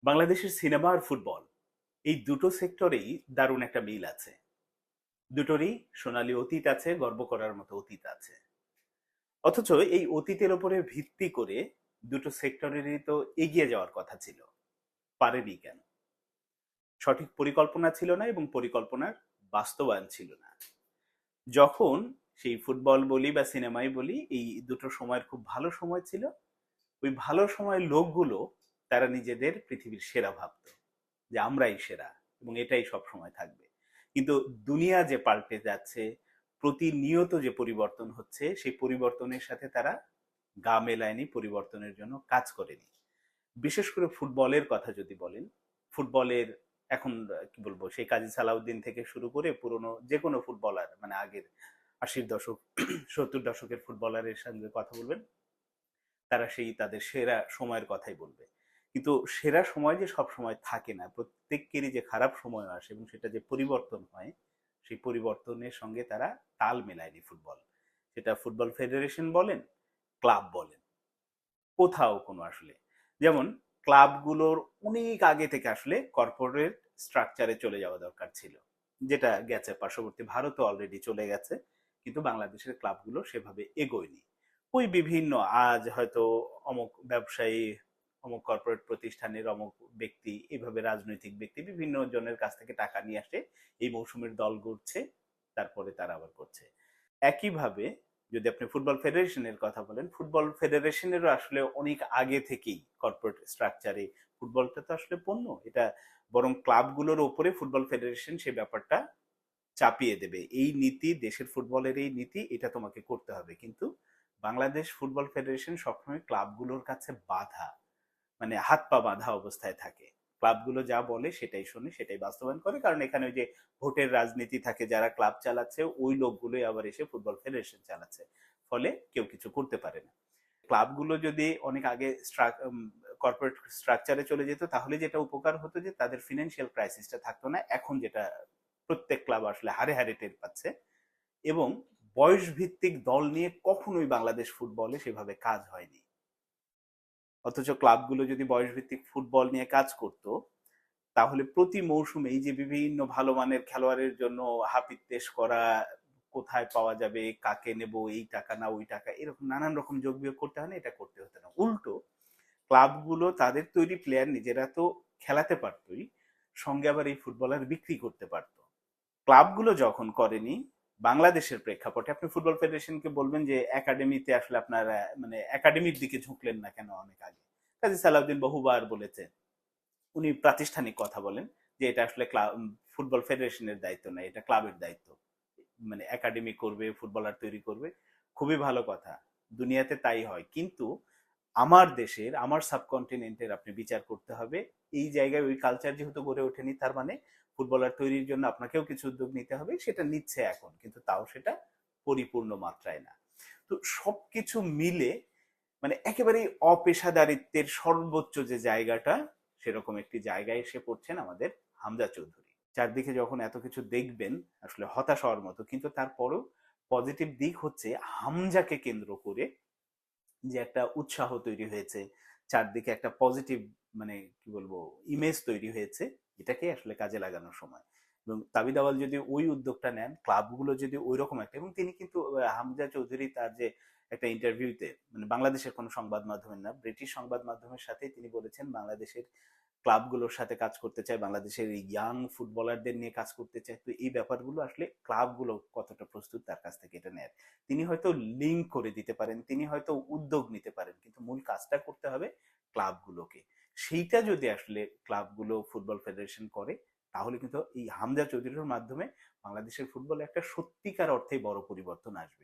বাংলাদেশের সিনেমা আর ফুটবল এই দুটো সেক্টরেই দারুণ একটা মিল আছে। দুটোরই সোনালী অতীত আছে, গর্ব করার মতো অতীত আছে। অথচ এই অতীতের ওপরে ভিত্তি করে দুটো সেক্টরেরই তো এগিয়ে যাওয়ার কথা ছিল, পারেনি কেন? সঠিক পরিকল্পনা ছিল না এবং পরিকল্পনার বাস্তবায়ন ছিল না। যখন সেই ফুটবল বলি বা সিনেমাই বলি, এই দুটো সময়ের খুব ভালো সময় ছিল। ওই ভালো সময়ের লোকগুলো তারা নিজেদের পৃথিবীর সেরা ভাবতো, যে আমরাই সেরা এবং এটাই সব সময় থাকবে। কিন্তু দুনিয়া যে পাল্টে যাচ্ছে, প্রতিনিয়ত যে পরিবর্তন হচ্ছে, সেই পরিবর্তনের সাথে তারা গা মেলায়নি, পরিবর্তনের জন্য কাজ করেনি। বিশেষ করে ফুটবলের কথা যদি বলেন, ফুটবলের এখন কি বলবো, সেই কাজী সালাউদ্দিন থেকে শুরু করে পুরনো যে কোনো ফুটবলার, মানে আগের 80-র দশক 70-র দশকের ফুটবলারের সঙ্গে কথা বলবেন, তারা সেই তাদের সেরা সময়ের কথাই বলবে। কিন্তু সেরা সময় যে সব সময় থাকে না, প্রত্যেকেরই যে খারাপ সময় আসে এবং সেটা যে পরিবর্তন হয়, সেই পরিবর্তনের সঙ্গে তারা তাল মেলায়নি ফুটবল। সেটা ফুটবল ফেডারেশন বলেন, ক্লাব বলেন, কোথাও কোনো আসলে, যেমন ক্লাবগুলোর অনেক আগে থেকে আসলে কর্পোরেট স্ট্রাকচারে চলে যাওয়া দরকার ছিল, যেটা গেছে, পার্শ্ববর্তী ভারতও অলরেডি চলে গেছে। কিন্তু বাংলাদেশের ক্লাবগুলো সেভাবে এগোয়নি। ওই বিভিন্ন, আজ হয়তো অমুক ব্যবসায়ী, অমুক কর্পোরেট প্রতিষ্ঠানের অমুক ব্যক্তি, এইভাবে রাজনৈতিক ব্যক্তি বিভিন্ন জনের কাছ থেকে টাকা নিয়ে আসে, এই মৌসুমের দল গড়ছে, তারপরে তারা আবার করছে। একইভাবে যদি আপনি ফুটবল ফেডারেশনের কথা বলেন, ফুটবল ফেডারেশনেরও আসলে অনেক আগে থেকেই কর্পোরেট স্ট্রাকচারে, ফুটবলটা তো আসলে পণ্য, এটা বরং ক্লাবগুলোর ওপরে ফুটবল ফেডারেশন সেই ব্যাপারটা চাপিয়ে দেবে, এই নীতি, দেশের ফুটবলের এই নীতি, এটা তোমাকে করতে হবে। কিন্তু বাংলাদেশ ফুটবল ফেডারেশন সবসময় ক্লাবগুলোর কাছে বাধা, মানে হাত পা বাঁধা অবস্থায় থাকে। ক্লাবগুলো যা বলে সেটাই শোনে, সেটাই বাস্তবায়ন করে, কারণ এখানে ওই যে ভোটের রাজনীতি থাকে, যারা ক্লাব চালাচ্ছে ওই লোকগুলোই আবার এসে ফুটবল ফেডারেশন চালাচ্ছে। ফলে কেউ কিছু করতে পারে না। ক্লাবগুলো যদি অনেক আগে কর্পোরেট স্ট্রাকচারে চলে যেত, তাহলে যেটা উপকার হতো যে তাদের ফিনান্সিয়াল ক্রাইসিসটা থাকতো না, এখন যেটা প্রত্যেক ক্লাব আসলে হারে হারে টের পাচ্ছে। এবং বয়স ভিত্তিক দল নিয়ে কখনোই বাংলাদেশ ফুটবলে সেভাবে কাজ হয়নি। অথচ ক্লাবগুলো যদি বয়সভিত্তিক ফুটবল নিয়ে কাজ করত, তাহলে প্রতি মৌসুমে এই যে বিভিন্ন ভালো মানের খেলোয়াড়ের জন্য হাপিত্তেশ করা, কোথায় পাওয়া যাবে, কাকে নেব, এই টাকা না ওই টাকা, এরকম নানান রকম যোগ বিয়োগ করতে হয় না, এটা করতে হতো না। উল্টো ক্লাবগুলো তাদের তৈরি প্লেয়ার নিজেরা তো খেলাতে পারতই, সঙ্গে আবার এই ফুটবলার বিক্রি করতে পারতো। ক্লাবগুলো যখন করেনি, বাংলাদেশের প্রেক্ষাপটে আপনি ফুটবল ফেডারেশনকে বলবেন যে একাডেমিতে আসলে আপনারা, মানে একাডেমির দিকে ঝুঁকলেন না কেন অনেক আগে? কাজী সালাউদ্দিন বহুবার বলেছেন, উনি প্রাতিষ্ঠানিক কথা বলেন, যে এটা আসলে ক্লাব, ফুটবল ফেডারেশনের দায়িত্ব না, এটা ক্লাবের দায়িত্ব। মানে একাডেমি করবে, ফুটবলার তৈরি করবে, খুবই ভালো কথা, দুনিয়াতে তাই হয়। কিন্তু আমার দেশের, আমার সাবকন্টিনেন্টের আপনি বিচার করতে হবে। এই জায়গায় ওই কালচার যেহেতু গড়ে ওঠেনি, তার মানে ফুটবলার তৈরির জন্য আপনাকেও কিছু উদ্যোগ নিতে হবে, সেটা নিচ্ছে এখন, কিন্তু তাও সেটা পরিপূর্ণ মাত্রায় না। তো সবকিছু মিলে মানে একেবারেই অপেশাদারিত্বের সর্বোচ্চ যে জায়গাটা, সেরকম একটি জায়গায় এসে পড়ছেন আমাদের হামজা চৌধুরী। চারদিকে যখন এত কিছু দেখবেন, আসলে হতাশ হওয়ার মতো, কিন্তু তারপরও পজিটিভ দিক হচ্ছে হামজাকে কেন্দ্র করে যে একটা উৎসাহ তৈরি হয়েছে, চারদিকে একটা পজিটিভ, মানে কি বলবো, ইমেজ তৈরি হয়েছে, এটাকে আসলে কাজে লাগানোর সময়। এবং তাবিদ আওয়াল যদি ওই উদ্যোগটা নেন, ক্লাবগুলো যদি ওই রকম একটা, এবং তিনি কিন্তু হামজা চৌধুরী তার যে একটা ইন্টারভিউতে, মানে বাংলাদেশের কোনো সংবাদ মাধ্যমের না, ব্রিটিশ সংবাদ মাধ্যমের সাথে তিনি বলেছেন বাংলাদেশের ক্লাবগুলোর সাথে কাজ করতে চায়, বাংলাদেশের ইয়াং ফুটবলারদের নিয়ে কাজ করতে চায়। তো এই ব্যাপারগুলো আসলে ক্লাবগুলো কতটা প্রস্তুত তার কাছ থেকে এটা নেয়, তিনি হয়তো লিঙ্ক করে দিতে পারেন, তিনি হয়তো উদ্যোগ নিতে পারেন, কিন্তু মূল কাজটা করতে হবে ক্লাবগুলোকে। সেইটা যদি আসলে ক্লাবগুলো, ফুটবল ফেডারেশন করে, তাহলে কিন্তু এই হামজা চৌধুরীর মাধ্যমে বাংলাদেশের ফুটবলে একটা সত্যিকার অর্থে বড় পরিবর্তন আসবে।